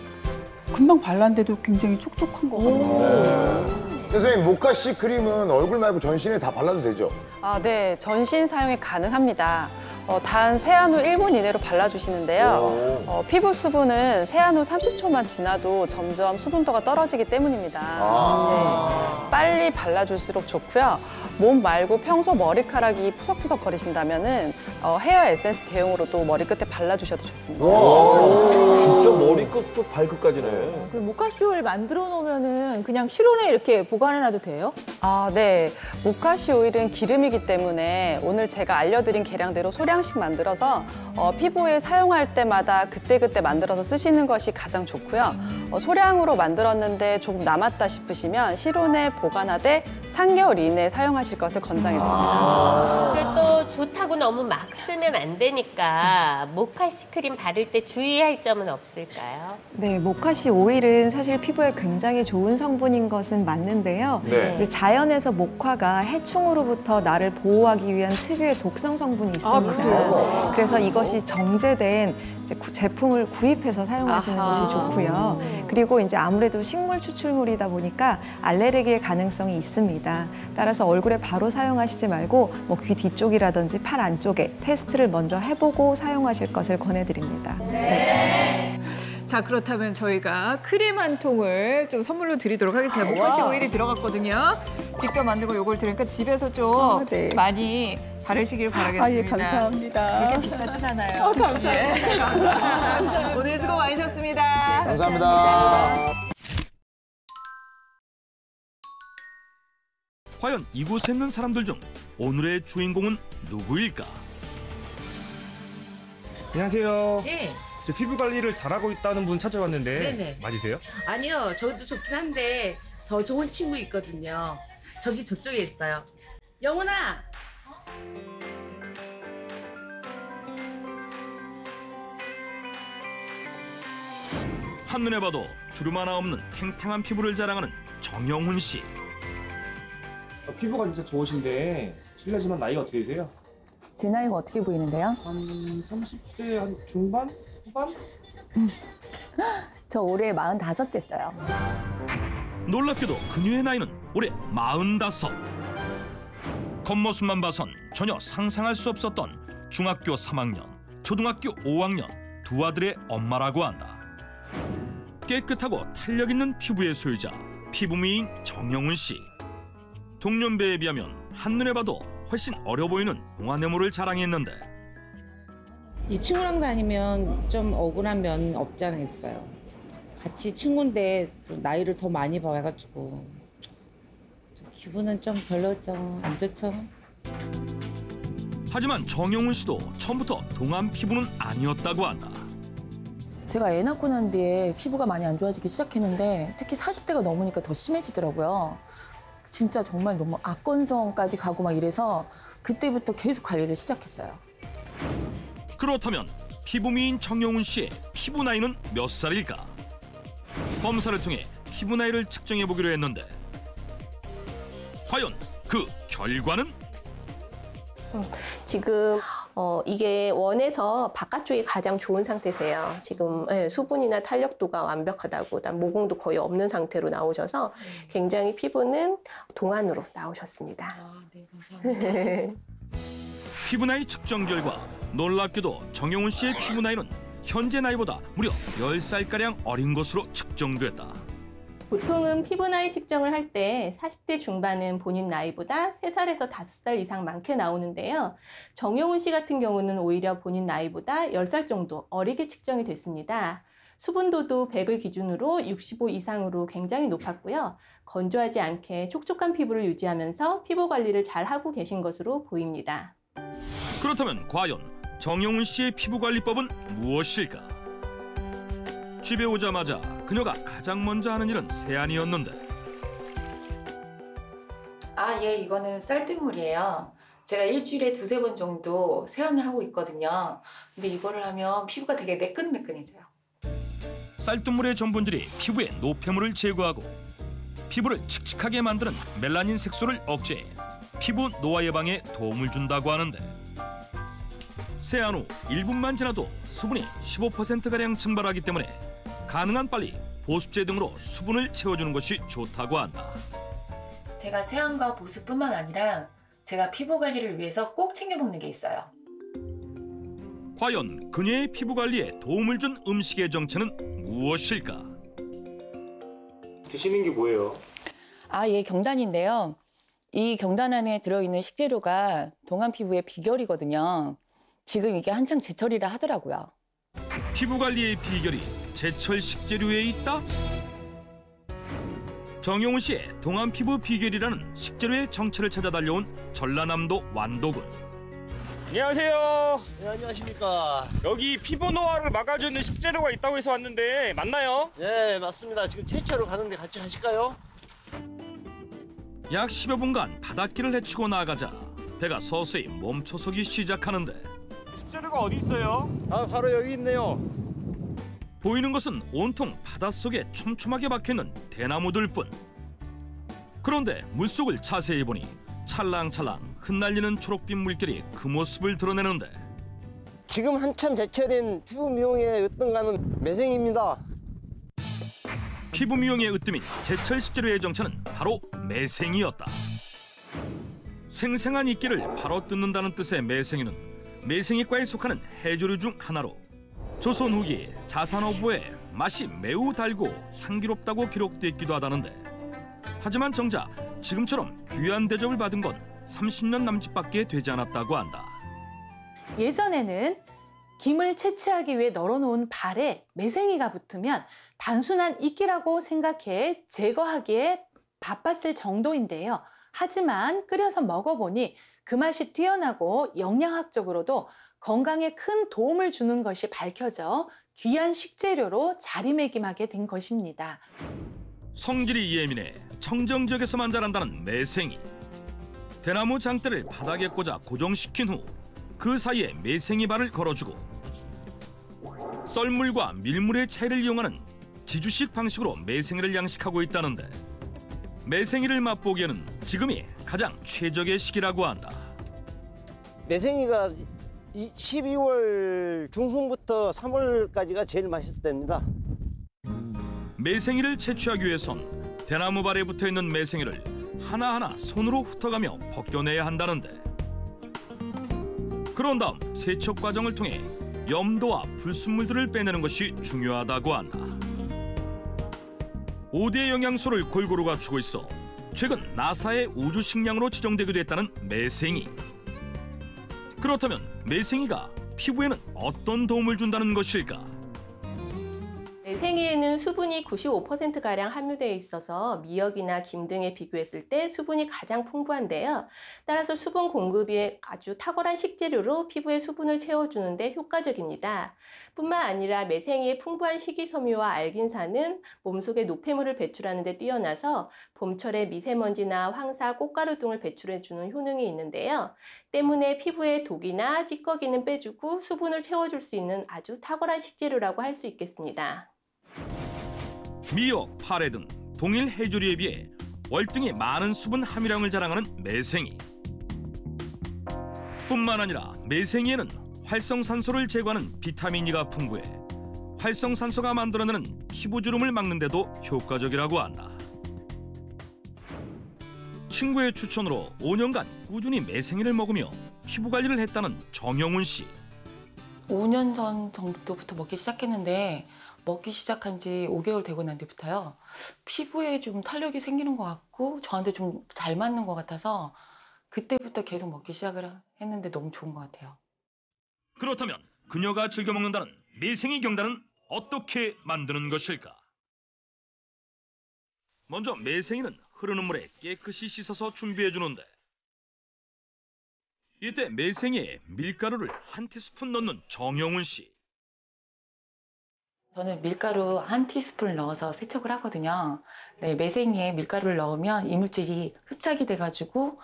금방 발랐는데도 굉장히 촉촉한 것 같아요. 선생님, 모카시 크림은 얼굴 말고 전신에 다 발라도 되죠? 아, 네. 전신 사용이 가능합니다. 단 세안 후 1분 이내로 발라주시는데요. 피부 수분은 세안 후 30초만 지나도 점점 수분도가 떨어지기 때문입니다. 네. 빨리 발라줄수록 좋고요. 몸 말고 평소 머리카락이 푸석푸석 거리신다면은 헤어 에센스 대용으로도 머리끝에 발라주셔도 좋습니다. 진짜 머리끝부터 발끝까지네. 그 모카시 오일 만들어 놓으면은 그냥 실온에 이렇게 보관해놔도 돼요? 아, 네. 모카시 오일은 기름이기 때문에 오늘 제가 알려드린 계량대로 소량씩 만들어서 피부에 사용할 때마다 그때그때 만들어서 쓰시는 것이 가장 좋고요. 소량으로 만들었는데 조금 남았다 싶으시면 실온에 보관하되 3개월 이내에 사용하실 것을 권장해드립니다. 근데 또 좋다고 너무 막 쓰면 안 되니까 모카시 크림 바를 때 주의할 점은 없을까요? 네, 모카시 오일은 사실 피부에 굉장히 좋은 성분인 것은 맞는데요. 네. 이제 자연에서 목화가 해충으로부터 나를 보호하기 위한 특유의 독성 성분이 있습니다. 그래요? 그래서 이것이 정제된 이제 제품을 구입해서 사용하시는 것이 좋고요. 그리고 이제 아무래도 식물 추출물이다 보니까 알레르기의 가능성이 있습니다. 따라서 얼굴에 바로 사용하시지 말고 뭐 귀 뒤쪽이라든지 팔 안쪽에 테스트를 먼저 해보고 사용하실 것을 권해드립니다. 네. 자, 그렇다면 저희가 크림 한 통을 좀 선물로 드리도록 하겠습니다. 모카씨 오일이 들어갔거든요. 직접 만들고 요걸 들으니까 집에서 좀 네. 많이 바르시길 바라겠습니다. 예, 감사합니다. 이렇게 비싸진 않아요. 감사합니다. 오늘 수고 많으셨습니다. 감사합니다. 과연 이곳에 있는 사람들 중 오늘의 주인공은 누구일까? 안녕하세요. 네. 저 피부 관리를 잘하고 있다는 분 찾아왔는데 네네. 맞으세요? 아니요, 저도 좋긴 한데 더 좋은 친구 있거든요. 저기 저쪽에 있어요. 영훈아. 한눈에 봐도 주름 하나 없는 탱탱한 피부를 자랑하는 정영훈 씨. 피부가 진짜 좋으신데 실례지만 나이가 어떻게 되세요? 제 나이가 어떻게 보이는데요? 한 30대 한 중반? 후반? 저 올해 45 됐어요. 놀랍게도 그녀의 나이는 올해 45. 겉모습만 봐선 전혀 상상할 수 없었던 중학교 3학년, 초등학교 5학년 두 아들의 엄마라고 한다. 깨끗하고 탄력 있는 피부의 소유자, 피부미인 정영훈 씨. 동년배에 비하면 한눈에 봐도 훨씬 어려 보이는 동안외모를 자랑했는데 이 친구랑 다니면 좀 억울한 면 없지 않아 있어요. 같이 친구인데 나이를 더 많이 봐가지고 기분은 좀 별로죠. 안 좋죠. 하지만 정영훈 씨도 처음부터 동안 피부는 아니었다고 한다. 제가 애 낳고 난 뒤에 피부가 많이 안 좋아지기 시작했는데 특히 40대가 넘으니까 더 심해지더라고요. 진짜 정말 너무 악건성까지 가고 막 이래서 그때부터 계속 관리를 시작했어요. 그렇다면 피부미인 정영훈 씨의 피부 나이는 몇 살일까? 검사를 통해 피부 나이를 측정해 보기로 했는데 과연 그 결과는? 지금 이게 원에서 바깥쪽이 가장 좋은 상태세요. 지금 수분이나 탄력도가 완벽하다고, 그다음 모공도 거의 없는 상태로 나오셔서 굉장히 피부는 동안으로 나오셨습니다. 네, 감사합니다. 피부 나이 측정 결과 놀랍게도 정영훈 씨의 피부 나이는 현재 나이보다 무려 10살가량 어린 것으로 측정됐다. 보통은 피부 나이 측정을 할 때 40대 중반은 본인 나이보다 3살에서 5살 이상 많게 나오는데요. 정영훈 씨 같은 경우는 오히려 본인 나이보다 10살 정도 어리게 측정이 됐습니다. 수분도도 100을 기준으로 65 이상으로 굉장히 높았고요. 건조하지 않게 촉촉한 피부를 유지하면서 피부 관리를 잘 하고 계신 것으로 보입니다. 그렇다면 과연 정영훈 씨의 피부 관리법은 무엇일까? 집에 오자마자 그녀가 가장 먼저 하는 일은 세안이었는데 예, 이거는 쌀뜨물이에요. 제가 일주일에 2-3번 정도 세안을 하고 있거든요. 근데 이거를 하면 피부가 되게 매끈매끈해져요. 쌀뜨물의 전분질이 피부의 노폐물을 제거하고 피부를 칙칙하게 만드는 멜라닌 색소를 억제해 피부 노화 예방에 도움을 준다고 하는데 세안 후 1분만 지나도 수분이 15%가량 증발하기 때문에 가능한 빨리 보습제 등으로 수분을 채워주는 것이 좋다고 한다. 제가 세안과 보습뿐만 아니라 제가 피부 관리를 위해서 꼭 챙겨 먹는 게 있어요. 과연 그녀의 피부 관리에 도움을 준 음식의 정체는 무엇일까? 드시는 게 뭐예요? 예, 경단인데요. 이 경단 안에 들어있는 식재료가 동안 피부의 비결이거든요. 지금 이게 한창 제철이라 하더라고요. 피부 관리의 비결이 제철 식재료에 있다? 정영훈 씨의 동안 피부 비결이라는 식재료의 정체를 찾아 달려온 전라남도 완도군. 안녕하세요. 네, 안녕하십니까. 여기 피부 노화를 막아주는 식재료가 있다고 해서 왔는데 맞나요? 네, 맞습니다. 지금 채취하러 가는데 같이 가실까요? 약 10여 분간 바닷길을 헤치고 나가자 배가 서서히 멈춰서기 시작하는데 식재료가 어디 있어요? 바로 여기 있네요. 보이는 것은 온통 바닷속에 촘촘하게 박혀있는 대나무들 뿐. 그런데 물속을 자세히 보니 찰랑찰랑 흩날리는 초록빛 물결이 그 모습을 드러내는데 지금 한참 제철인 피부 미용에 으뜸가는 매생이입니다. 피부 미용의 으뜸인 제철 식재료의 정체는 바로 매생이였다. 생생한 이끼를 바로 뜯는다는 뜻의 매생이는 매생이과에 속하는 해조류 중 하나로 조선 후기 자산어부에 맛이 매우 달고 향기롭다고 기록돼 있기도 하다는데, 하지만 정작 지금처럼 귀한 대접을 받은 건 30년 남짓밖에 되지 않았다고 한다. 예전에는 김을 채취하기 위해 널어놓은 발에 매생이가 붙으면 단순한 이끼라고 생각해 제거하기에 바빴을 정도인데요. 하지만 끓여서 먹어보니 그 맛이 뛰어나고 영양학적으로도 건강에 큰 도움을 주는 것이 밝혀져 귀한 식재료로 자리매김하게 된 것입니다. 성질이 예민해 청정 지역에서만 자란다는 매생이. 대나무 장대를 바닥에 꽂아 고정시킨 후 그 사이에 매생이 발을 걸어주고 썰물과 밀물의 차이를 이용하는 지주식 방식으로 매생이를 양식하고 있다는데, 매생이를 맛보기에는 지금이 가장 최적의 시기라고 한다. 매생이가 12월 중순부터 3월까지가 제일 맛있을 때입니다. 매생이를 채취하기 위해선 대나무 발에 붙어있는 매생이를 하나하나 손으로 훑어가며 벗겨내야 한다는데, 그런 다음 세척 과정을 통해 염도와 불순물들을 빼내는 것이 중요하다고 한다. 5대 영양소를 골고루 갖추고 있어 최근 나사의 우주 식량으로 지정되기도 했다는 매생이. 그렇다면 매생이가 피부에는 어떤 도움을 준다는 것일까? 매생이에는 수분이 95%가량 함유되어 있어서 미역이나 김 등에 비교했을 때 수분이 가장 풍부한데요. 따라서 수분 공급이 아주 탁월한 식재료로 피부에 수분을 채워주는 데 효과적입니다. 뿐만 아니라 매생이의 풍부한 식이섬유와 알긴산은 몸속에 노폐물을 배출하는 데 뛰어나서 봄철에 미세먼지나 황사, 꽃가루 등을 배출해주는 효능이 있는데요. 때문에 피부에 독이나 찌꺼기는 빼주고 수분을 채워줄 수 있는 아주 탁월한 식재료라고 할 수 있겠습니다. 미역, 파래 등 동일 해조류에 비해 월등히 많은 수분 함유량을 자랑하는 매생이. 뿐만 아니라 매생이에는 활성산소를 제거하는 비타민 E가 풍부해 활성산소가 만들어내는 피부주름을 막는 데도 효과적이라고 한다. 친구의 추천으로 5년간 꾸준히 매생이를 먹으며 피부 관리를 했다는 정영훈 씨. 5년 전 정도부터 먹기 시작했는데 먹기 시작한 지 5개월 되고 난 뒤부터요. 피부에 좀 탄력이 생기는 것 같고 저한테 좀 잘 맞는 것 같아서 그때부터 계속 먹기 시작을 했는데 너무 좋은 것 같아요. 그렇다면 그녀가 즐겨 먹는다는 매생이 경단은 어떻게 만드는 것일까? 먼저 매생이는 흐르는 물에 깨끗이 씻어서 준비해 주는데, 이때 매생이에 밀가루를 한 티스푼 넣는 정영훈 씨. 저는 밀가루 한 티스푼을 넣어서 세척을 하거든요. 네, 매생이에 밀가루를 넣으면 이물질이 흡착이 돼가지고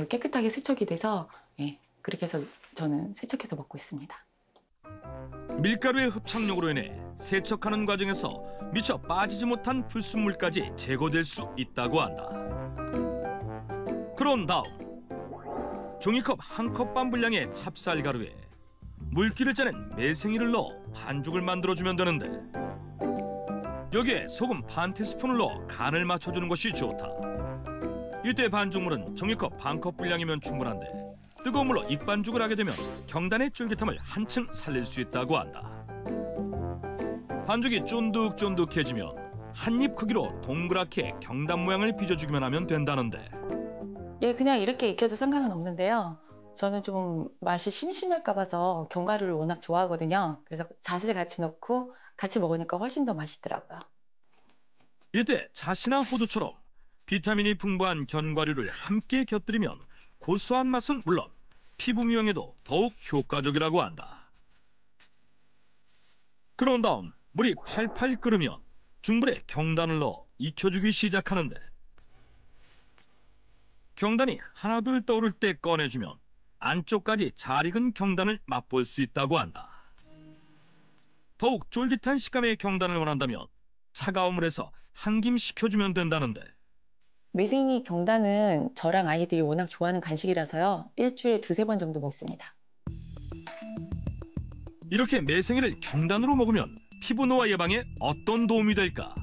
깨끗하게 세척이 돼서 그렇게 해서 저는 세척해서 먹고 있습니다. 밀가루의 흡착력으로 인해 세척하는 과정에서 미처 빠지지 못한 불순물까지 제거될 수 있다고 한다. 그런 다음 종이컵 한 컵 반 분량의 찹쌀가루에 물기를 짜낸 매생이를 넣어 반죽을 만들어주면 되는데, 여기에 소금 반 티스푼을 넣어 간을 맞춰주는 것이 좋다. 이때 반죽물은 종이컵 반 컵 분량이면 충분한데 뜨거운 물로 익반죽을 하게 되면 경단의 쫄깃함을 한층 살릴 수 있다고 한다. 반죽이 쫀득쫀득해지면 한입 크기로 동그랗게 경단 모양을 빚어주기만 하면 된다는데, 그냥 이렇게 익혀도 상관은 없는데요. 저는 좀 맛이 심심할까 봐서 견과류를 워낙 좋아하거든요. 그래서 잣을 같이 넣고 같이 먹으니까 훨씬 더 맛있더라고요. 이때 잣이나 호두처럼 비타민이 풍부한 견과류를 함께 곁들이면 고소한 맛은 물론 피부 미용에도 더욱 효과적이라고 한다. 그런 다음 물이 팔팔 끓으면 중불에 경단을 넣어 익혀주기 시작하는데, 경단이 하나둘 떠오를 때 꺼내주면 안쪽까지 잘 익은 경단을 맛볼 수 있다고 한다. 더욱 쫄깃한 식감의 경단을 원한다면 차가운 물에서 한김 식혀주면 된다는데, 매생이 경단은 저랑 아이들이 워낙 좋아하는 간식이라서요. 일주일에 2-3번 정도 먹습니다. 이렇게 매생이를 경단으로 먹으면 피부 노화 예방에 어떤 도움이 될까?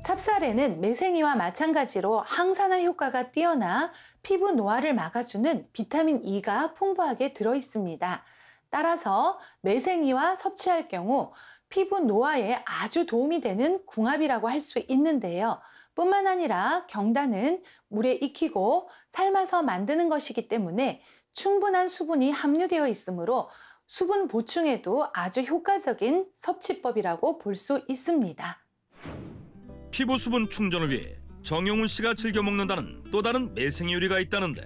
찹쌀에는 매생이와 마찬가지로 항산화 효과가 뛰어나 피부 노화를 막아주는 비타민 E가 풍부하게 들어있습니다. 따라서 매생이와 섭취할 경우 피부 노화에 아주 도움이 되는 궁합이라고 할 수 있는데요. 뿐만 아니라 경단은 물에 익히고 삶아서 만드는 것이기 때문에 충분한 수분이 함유되어 있으므로 수분 보충에도 아주 효과적인 섭취법이라고 볼 수 있습니다. 피부 수분 충전을 위해 정용훈 씨가 즐겨 먹는다는 또 다른 매생이 요리가 있다는데.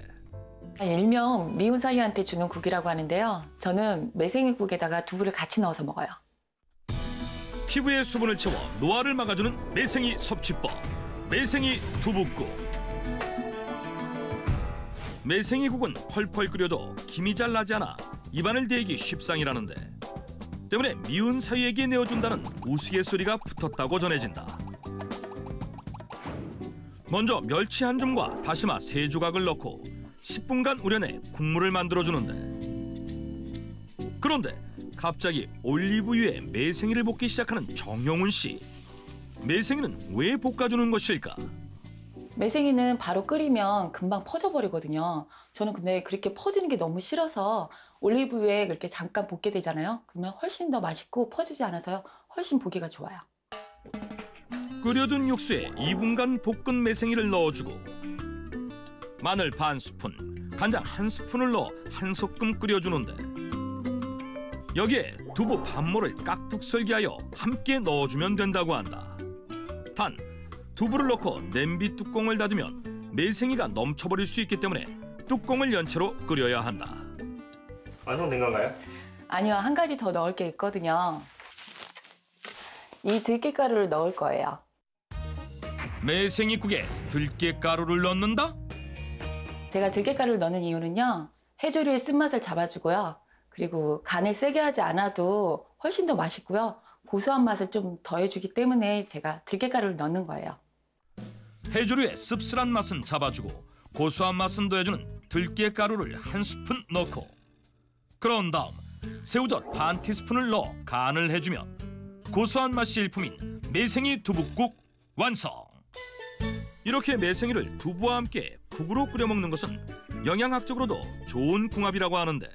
일명 미운 사이한테 주는 국이라고 하는데요. 저는 매생이 국에다가 두부를 같이 넣어서 먹어요. 피부에 수분을 채워 노화를 막아주는 매생이 섭취법. 매생이 두부국. 매생이국은 펄펄 끓여도 김이 잘 나지 않아 입안을 대기 쉽상이라는데 때문에 미운 사위에게 내어준다는 우스갯소리가 붙었다고 전해진다. 먼저 멸치 한 줌과 다시마 3조각을 넣고 10분간 우려내 국물을 만들어주는데 그런데 갑자기 올리브유에 매생이를 볶기 시작하는 정용훈 씨. 매생이는 왜 볶아주는 것일까? 매생이는 바로 끓이면 금방 퍼져버리거든요. 저는 근데 그렇게 퍼지는 게 너무 싫어서 올리브유에 그렇게 잠깐 볶게 되잖아요. 그러면 훨씬 더 맛있고 퍼지지 않아서요. 훨씬 보기가 좋아요. 끓여둔 육수에 2분간 볶은 매생이를 넣어주고 마늘 반 스푼, 간장 1스푼을 넣어 한 소끔 끓여주는데 여기에 두부 반모를 깍둑 썰기하여 함께 넣어주면 된다고 한다. 단, 두부를 넣고 냄비 뚜껑을 닫으면 매생이가 넘쳐버릴 수 있기 때문에 뚜껑을 연 채로 끓여야 한다. 완성된 건가요? 아니요, 한 가지 더 넣을 게 있거든요. 이 들깨가루를 넣을 거예요. 매생이국에 들깨가루를 넣는다? 제가 들깨가루를 넣는 이유는요. 해조류의 쓴맛을 잡아주고요. 그리고 간을 세게 하지 않아도 훨씬 더 맛있고요. 고소한 맛을 좀 더해주기 때문에 제가 들깨가루를 넣는 거예요. 해조류의 씁쓸한 맛은 잡아주고 고소한 맛은 더해주는 들깨가루를 1스푼 넣고 그런 다음 새우젓 반 티스푼을 넣어 간을 해주면 고소한 맛이 일품인 매생이 두부국 완성! 이렇게 매생이를 두부와 함께 국으로 끓여 먹는 것은 영양학적으로도 좋은 궁합이라고 하는데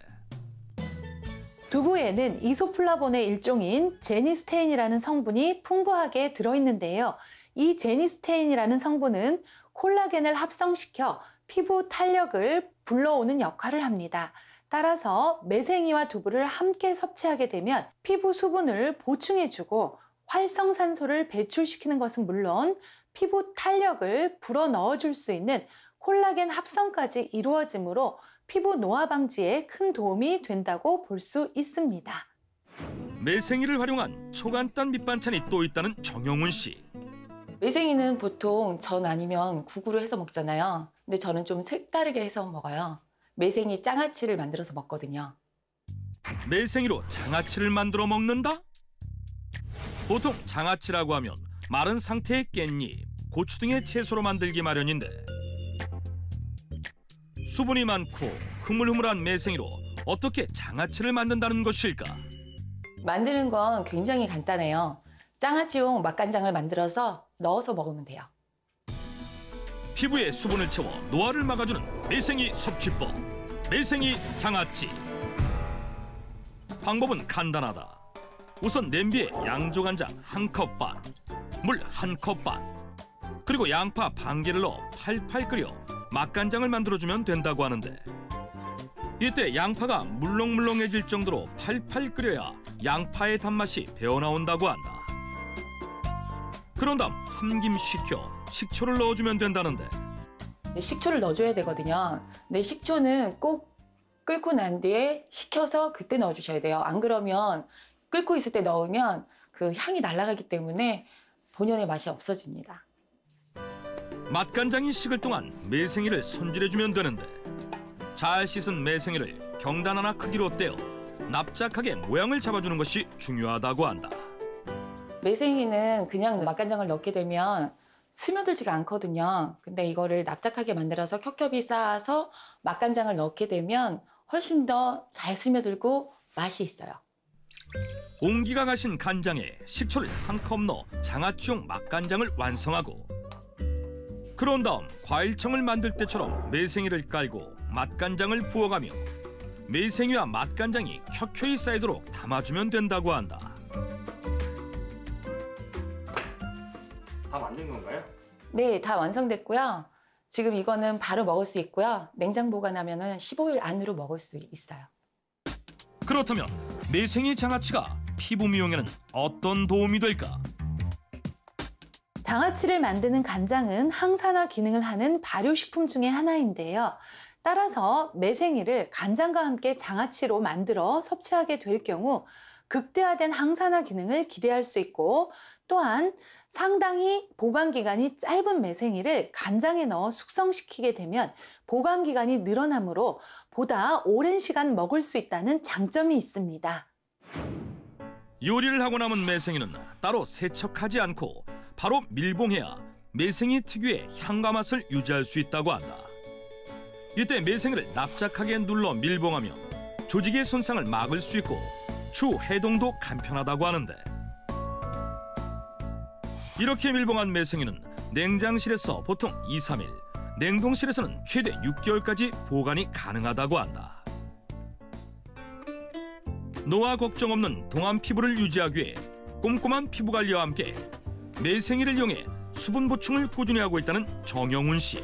두부에는 이소플라본의 일종인 제니스테인이라는 성분이 풍부하게 들어있는데요. 이 제니스테인이라는 성분은 콜라겐을 합성시켜 피부 탄력을 불러오는 역할을 합니다. 따라서 매생이와 두부를 함께 섭취하게 되면 피부 수분을 보충해주고 활성산소를 배출시키는 것은 물론 피부 탄력을 불어넣어줄 수 있는 콜라겐 합성까지 이루어지므로 피부 노화 방지에 큰 도움이 된다고 볼 수 있습니다. 매생이를 활용한 초간단 밑반찬이 또 있다는 정용훈 씨. 매생이는 보통 전 아니면 국으로 해서 먹잖아요. 근데 저는 좀 색다르게 해서 먹어요. 매생이 장아찌를 만들어서 먹거든요. 매생이로 장아찌를 만들어 먹는다? 보통 장아찌라고 하면 마른 상태의 깻잎, 고추 등의 채소로 만들기 마련인데 수분이 많고 흐물흐물한 매생이로 어떻게 장아찌를 만든다는 것일까? 만드는 건 굉장히 간단해요. 장아찌용 맛간장을 만들어서 넣어서 먹으면 돼요. 피부에 수분을 채워 노화를 막아주는 매생이 섭취법, 매생이 장아찌. 방법은 간단하다. 우선 냄비에 양조간장 1컵 반, 물 1컵 반, 그리고 양파 반 개를 넣어 팔팔 끓여 맛간장을 만들어주면 된다고 하는데 이때 양파가 물렁물렁해질 정도로 팔팔 끓여야 양파의 단맛이 배어나온다고 한다. 그런 다음 함김 식혀 식초를 넣어주면 된다는데 식초를 넣어줘야 되거든요. 근데 식초는 꼭 끓고 난 뒤에 식혀서 그때 넣어주셔야 돼요. 안 그러면 끓고 있을 때 넣으면 그 향이 날아가기 때문에 본연의 맛이 없어집니다. 맛간장이 식을 동안 매생이를 손질해주면 되는데 잘 씻은 매생이를 경단 하나 크기로 떼어 납작하게 모양을 잡아주는 것이 중요하다고 한다. 매생이는 그냥 맛간장을 넣게 되면 스며들지가 않거든요. 근데 이거를 납작하게 만들어서 겹겹이 쌓아서 맛간장을 넣게 되면 훨씬 더 잘 스며들고 맛이 있어요. 온기가 가신 간장에 식초를 한 컵 넣어 장아찌용 맛간장을 완성하고 그런 다음 과일청을 만들 때처럼 매생이를 깔고 맛간장을 부어가며 매생이와 맛간장이 켜켜이 쌓이도록 담아주면 된다고 한다. 다 만든 건가요? 네, 다 완성됐고요. 지금 이거는 바로 먹을 수 있고요. 냉장 보관하면 15일 안으로 먹을 수 있어요. 그렇다면 매생이 장아찌가 피부 미용에는 어떤 도움이 될까? 장아찌를 만드는 간장은 항산화 기능을 하는 발효식품 중에 하나인데요. 따라서 매생이를 간장과 함께 장아찌로 만들어 섭취하게 될 경우 극대화된 항산화 기능을 기대할 수 있고 또한 상당히 보관기간이 짧은 매생이를 간장에 넣어 숙성시키게 되면 보관기간이 늘어나므로 보다 오랜 시간 먹을 수 있다는 장점이 있습니다. 요리를 하고 남은 매생이는 따로 세척하지 않고 바로 밀봉해야 매생이 특유의 향과 맛을 유지할 수 있다고 한다. 이때 매생이를 납작하게 눌러 밀봉하면 조직의 손상을 막을 수 있고 추후 해동도 간편하다고 하는데 이렇게 밀봉한 매생이는 냉장실에서 보통 2, 3일, 냉동실에서는 최대 6개월까지 보관이 가능하다고 한다. 노화 걱정 없는 동안 피부를 유지하기 위해 꼼꼼한 피부 관리와 함께 매생이를 이용해 수분 보충을 꾸준히 하고 있다는 정영훈 씨.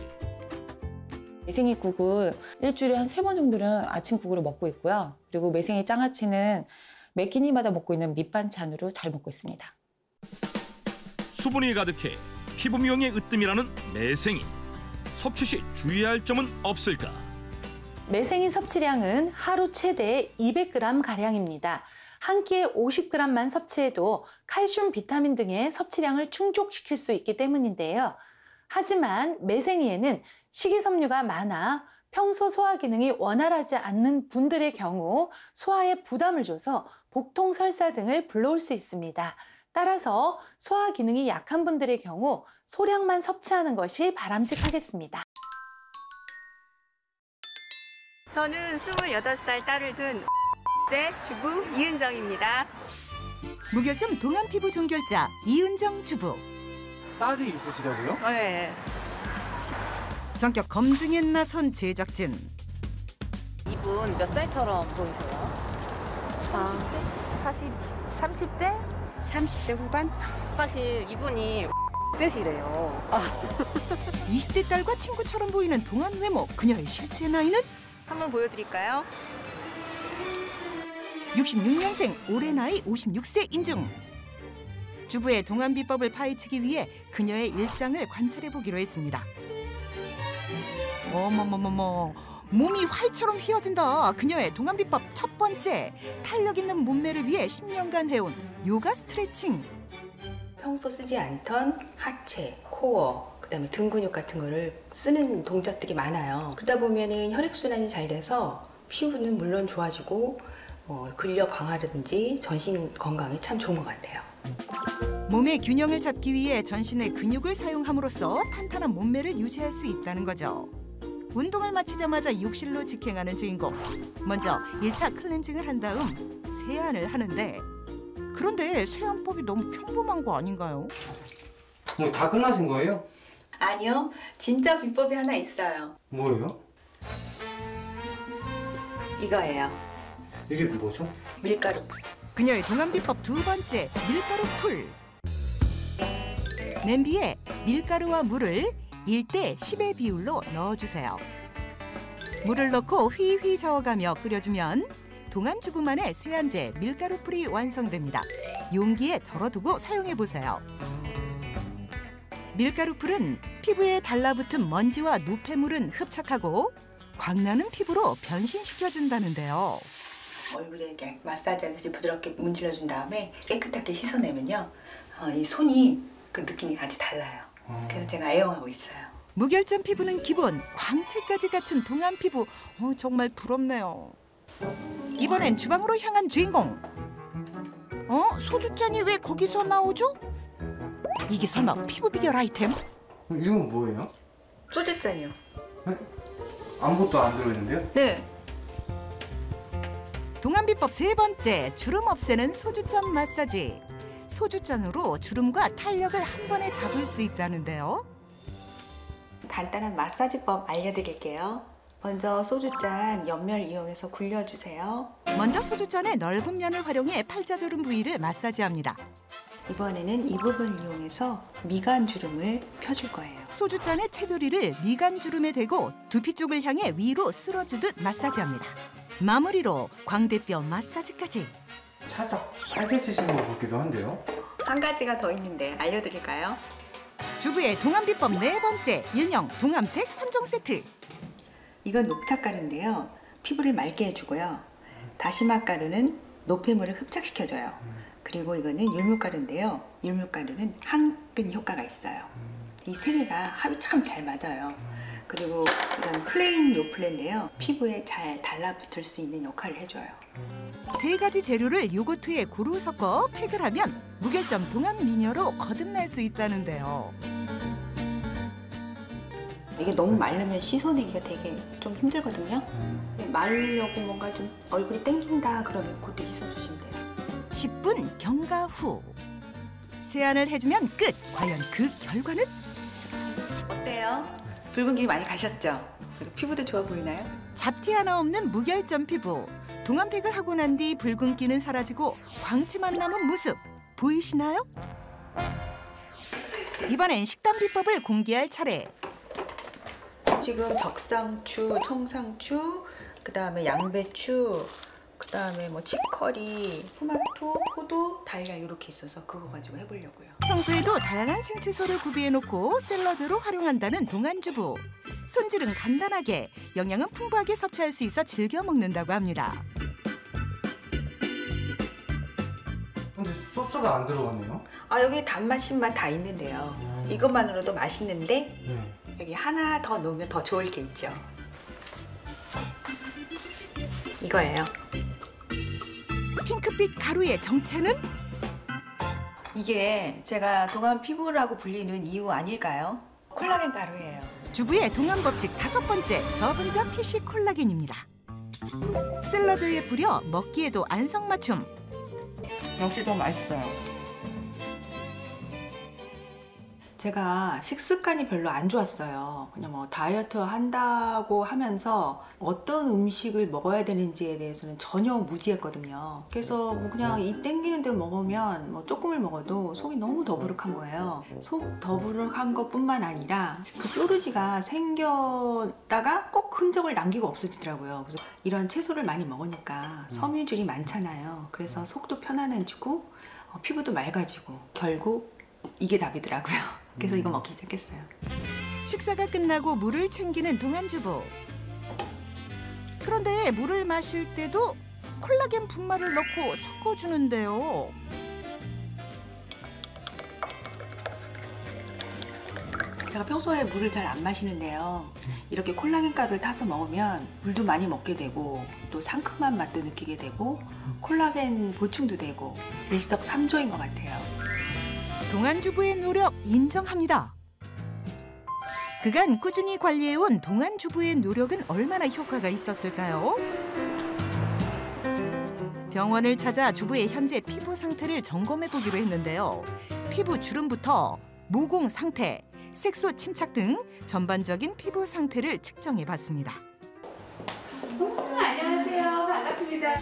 매생이국을 일주일에 한 3번 정도는 아침국으로 먹고 있고요. 그리고 매생이 장아찌는 매 끼니마다 먹고 있는 밑반찬으로 잘 먹고 있습니다. 수분이 가득해 피부 미용에 으뜸이라는 매생이. 섭취 시 주의해야 할 점은 없을까? 매생이 섭취량은 하루 최대 200g가량입니다. 한 끼에 50g만 섭취해도 칼슘, 비타민 등의 섭취량을 충족시킬 수 있기 때문인데요. 하지만 매생이에는 식이섬유가 많아 평소 소화 기능이 원활하지 않는 분들의 경우 소화에 부담을 줘서 복통, 설사 등을 불러올 수 있습니다. 따라서 소화 기능이 약한 분들의 경우 소량만 섭취하는 것이 바람직하겠습니다. 저는 28살 딸을 둔 주부 이은정입니다. 무결점 동안 피부 종결자 이은정 주부. 딸이 있으시다고요? 네. 전격 검증에 나선 제작진. 이분 몇 살처럼 보이세요? 30대? 30대 후반? 사실 이분이 셋이래요. 20대 딸과 친구처럼 보이는 동안 외모. 그녀의 실제 나이는? 한번 보여드릴까요? 66년생, 올해 나이 56세 인증. 주부의 동안 비법을 파헤치기 위해 그녀의 일상을 관찰해보기로 했습니다. 어머머머머, 몸이 활처럼 휘어진다. 그녀의 동안 비법 첫 번째, 탄력 있는 몸매를 위해 10년간 해온 요가 스트레칭. 평소 쓰지 않던 하체, 코어, 그다음에 등 근육 같은 거를 쓰는 동작들이 많아요. 그러다 보면은 혈액순환이 잘 돼서 피부는 물론 좋아지고 근력 강화라든지 전신 건강에 참 좋은 것 같아요. 몸의 균형을 잡기 위해 전신의 근육을 사용함으로써 탄탄한 몸매를 유지할 수 있다는 거죠. 운동을 마치자마자 욕실로 직행하는 주인공. 먼저 1차 클렌징을 한 다음 세안을 하는데 그런데 세안법이 너무 평범한 거 아닌가요? 다 끝나신 거예요? 아니요, 진짜 비법이 하나 있어요. 뭐예요? 이거예요. 이게 뭐죠? 밀가루. 그녀의 동안 비법 두 번째, 밀가루 풀. 냄비에 밀가루와 물을 1대 10의 비율로 넣어주세요. 물을 넣고 휘휘 저어가며 끓여주면 동안 주부만의 세안제 밀가루 풀이 완성됩니다. 용기에 덜어두고 사용해보세요. 밀가루 풀은 피부에 달라붙은 먼지와 노폐물은 흡착하고 광나는 피부로 변신시켜준다는데요. 얼굴에 이렇게 마사지하듯이 부드럽게 문질러준 다음에 깨끗하게 씻어내면요, 이 손이 그 느낌이 아주 달라요. 그래서 제가 애용하고 있어요. 무결점 피부는 기본, 광채까지 갖춘 동안 피부. 정말 부럽네요. 이번엔 주방으로 향한 주인공. 소주잔이 왜 거기서 나오죠? 이게 설마 피부 비결 아이템? 이건 뭐예요? 소주잔이요. 아무것도 안 들어있는데요? 네. 동안비법 세 번째, 주름 없애는 소주잔 마사지. 소주잔으로 주름과 탄력을 한 번에 잡을 수 있다는데요. 간단한 마사지법 알려드릴게요. 먼저 소주잔 옆면 이용해서 굴려주세요. 먼저 소주잔의 넓은 면을 활용해 팔자주름 부위를 마사지합니다. 이번에는 이 부분을 이용해서 미간 주름을 펴줄 거예요. 소주잔의 테두리를 미간 주름에 대고 두피 쪽을 향해 위로 쓸어주듯 마사지합니다. 마무리로 광대뼈 마사지까지. 살짝 빨개지신 것 같기도 한데요. 한 가지가 더 있는데 알려드릴까요? 주부의 동안비법 네 번째, 일명 동안팩 3종 세트. 이건 녹차가루인데요. 피부를 맑게 해주고요. 다시마가루는 노폐물을 흡착시켜줘요. 그리고 이거는 율무가루인데요. 율무가루는 항균 효과가 있어요. 이 세 개가 합이 참 잘 맞아요. 그리고 이건 플레인 요플레인데요. 피부에 잘 달라붙을 수 있는 역할을 해줘요. 세 가지 재료를 요거트에 고루 섞어 팩을 하면 무결점 동안 미녀로 거듭날 수 있다는데요. 이게 너무 마르면 씻어내기가 되게 좀 힘들거든요. 마르려고 뭔가 좀 얼굴이 땡긴다 그러면 그때 씻어주시면 돼요. 10분 경과 후 세안을 해주면 끝. 과연 그 결과는? 어때요? 붉은기 많이 가셨죠? 그리고 피부도 좋아 보이나요? 잡티 하나 없는 무결점 피부. 동안팩을 하고 난 뒤 붉은기는 사라지고 광채만 남은 모습 보이시나요? 이번엔 식단 비법을 공개할 차례. 지금 적상추, 청상추, 그다음에 양배추, 그다음에 뭐 치커리, 토마토, 포도, 달걀 이렇게 있어서 그거 가지고 해보려고요. 평소에도 다양한 생채소를 구비해놓고 샐러드로 활용한다는 동안주부. 손질은 간단하게, 영양은 풍부하게 섭취할 수 있어 즐겨 먹는다고 합니다. 근데 소스가 안 들어가네요. 아, 여기 단맛, 신맛 다 있는데요. 이것만으로도 맛있는데 네. 여기 하나 더 넣으면 더 좋을 게 있죠. 이거예요. 핑크빛 가루의 정체는? 이게 제가 동안 피부라고 불리는 이유 아닐까요? 콜라겐 가루예요. 주부의 동안법칙 5번째, 저분자 PC 콜라겐입니다. 샐러드에 뿌려 먹기에도 안성맞춤. 역시 더 맛있어요. 제가 식습관이 별로 안 좋았어요. 그냥 뭐 다이어트 한다고 하면서 어떤 음식을 먹어야 되는지에 대해서는 전혀 무지했거든요. 그래서 뭐 그냥 입 땡기는 대로 먹으면 뭐 조금을 먹어도 속이 너무 더부룩한 거예요. 속 더부룩한 것뿐만 아니라 그 뾰루지가 생겼다가 꼭 흔적을 남기고 없어지더라고요. 그래서 이런 채소를 많이 먹으니까 섬유질이 많잖아요. 그래서 속도 편안해지고 피부도 맑아지고 결국 이게 답이더라고요. 그래서 이거 먹기 시작했어요. 식사가 끝나고 물을 챙기는 동안주부. 그런데 물을 마실 때도 콜라겐 분말을 넣고 섞어주는데요. 제가 평소에 물을 잘 안 마시는데요. 이렇게 콜라겐 가루를 타서 먹으면 물도 많이 먹게 되고 또 상큼한 맛도 느끼게 되고 콜라겐 보충도 되고 일석삼조인 것 같아요. 동안주부의 노력 인정합니다. 그간 꾸준히 관리해온 동안주부의 노력은 얼마나 효과가 있었을까요? 병원을 찾아 주부의 현재 피부 상태를 점검해보기로 했는데요. 피부 주름부터 모공 상태, 색소 침착 등 전반적인 피부 상태를 측정해봤습니다. 안녕하세요. 반갑습니다.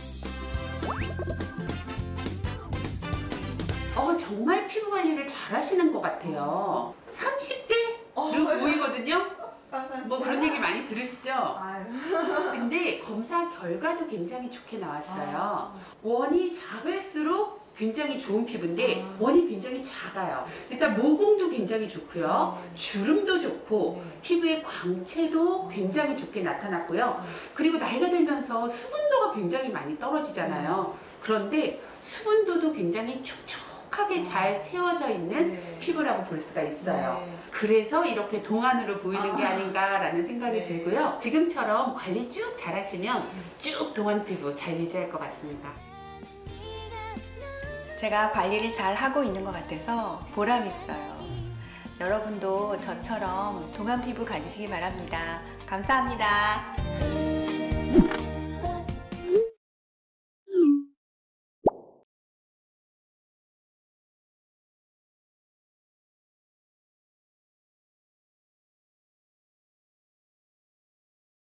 정말 피부 관리를 잘 하시는 것 같아요. 30대로 보이거든요. 뭐 그런 얘기 많이 들으시죠? 근데 검사 결과도 굉장히 좋게 나왔어요. 원이 작을수록 굉장히 좋은 피부인데 원이 굉장히 작아요. 일단 모공도 굉장히 좋고요. 주름도 좋고 피부의 광채도 굉장히 좋게 나타났고요. 그리고 나이가 들면서 수분도가 굉장히 많이 떨어지잖아요. 그런데 수분도도 굉장히 촉촉하게 잘 채워져 있는 피부라고 볼 수가 있어요. 그래서 이렇게 동안으로 보이는 게 아닌가라는 생각이 들고요. 지금처럼 관리 쭉 잘하시면 쭉 동안 피부 잘 유지할 것 같습니다. 제가 관리를 잘 하고 있는 것 같아서 보람 있어요. 여러분도 저처럼 동안 피부 가지시기 바랍니다. 감사합니다.